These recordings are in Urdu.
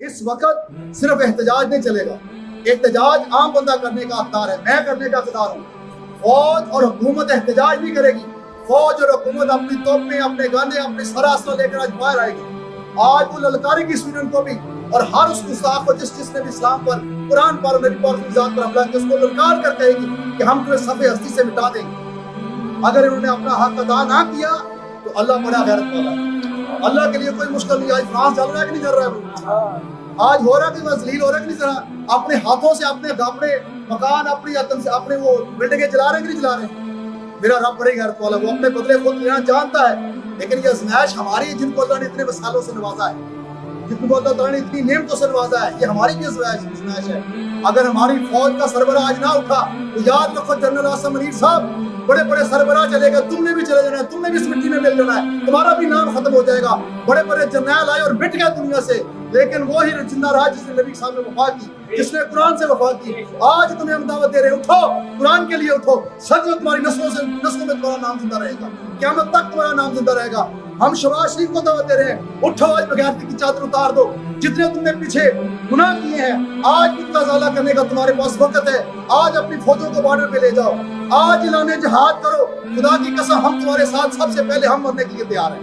اس وقت صرف احتجاج نہیں چلے گا، احتجاج عام بندہ کرنے کا اختیار ہے، میں کرنے کا اختیار ہوں۔ فوج اور حکومت احتجاج نہیں کرے گی، فوج اور حکومت اپنی توپیں، اپنے گانے، اپنے سراسر لے کر آج باہر آئے گی۔ آج وہ للکارے گی اسٹوڈنٹ کو بھی اور ہر اس گستاخ کو جس نے بھی اسلام پر، قرآن پر، نبی پر، ذات پر حملہ کیا، اس کو للکار کر کہے گی کہ ہم تمہیں صفحے ہستی سے مٹا دیں گے۔ اگر انہوں نے اپنا حق ادا نہ کیا تو اللہ بڑا غیرت والا ہے، اللہ کے لیے کوئی مشکل نہیں۔ آج فرانس چل رہا ہے کہ نہیں چل رہا ہے؟ آج ہو رہا ہے کہ ذلیل ہو رہا ہے کہ نہیں چل رہا؟ اپنے ہاتھوں سے اپنے مکان، اپنی عطن سے اپنے وہ بلڈنگیں جلا رہے ہیں کہ نہیں جلا رہے؟ میرا رب بڑی غیرت والا، وہ اپنے بدلے خود لینا جانتا ہے۔ لیکن یہ آزمائش ہماری ہے، جن کو اللہ نے اتنے وسائلوں سے نوازا ہے، جن کو اللہ تعالیٰ نے اتنی نعمتوں سے نوازا ہے، یہ ہماری بھی آزمائش ہے۔ اگر ہماری فوج کا سربراہ آج نہ اٹھا تو یاد رکھو جنرل عاصم منیر صاحب، بڑے بڑے سربراہ چلے گئے، تم نے بھی چلے جانا ہے، تم نے بھی اس مٹی میں مل جانا ہے، تمہارا بھی نام ختم ہو جائے گا۔ بڑے بڑے جرنیل آئے اور مٹ گئے دنیا سے، لیکن وہی زندہ رہا جس نے نبی صاحب نے وفا کی، جس نے قرآن سے وفا کی۔ آج تمہیں ہم دعوت دے رہے ہیں، اٹھو، قرآن کے لیے اٹھو، صدیوں تمہاری نسلوں میں تمہارا نام زندہ رہے گا، قیامت تک تمہارا نام زندہ رہے گا۔ ہم شباز شریف کو دعوت دے رہے ہیں، اٹھو، آج بغیرتی کی چادر اتار دو۔ جتنے تم نے پیچھے گناہ کیے ہیں، آج ان کا ازالہ کرنے کا تمہارے پاس وقت ہے۔ آج اپنی فوجوں کو بارڈر پہ لے جاؤ، آج اعلان جہاد کرو۔ خدا کی قسم ہم تمہارے ساتھ، سب سے پہلے ہم مرنے کے لیے تیار ہیں۔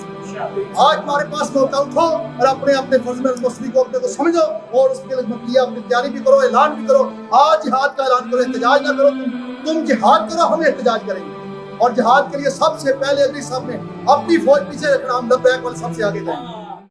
آج تمہارے پاس موقع، اٹھو اور اپنے فرض میں مسلم کو اپنے کو سمجھو اور اس کے لیے اپنی تیاری بھی کرو، اعلان بھی کرو۔ آج جہاد کا اعلان کرو، احتجاج نہ کرو، تم جہاد کرو، ہم احتجاج کریں گے۔ اور جہاد کے لیے سب سے پہلے اگلی سب نے اپنی فوج پیچھے رکھنا، ہم لبیک والے سب سے آگے جائیں گے۔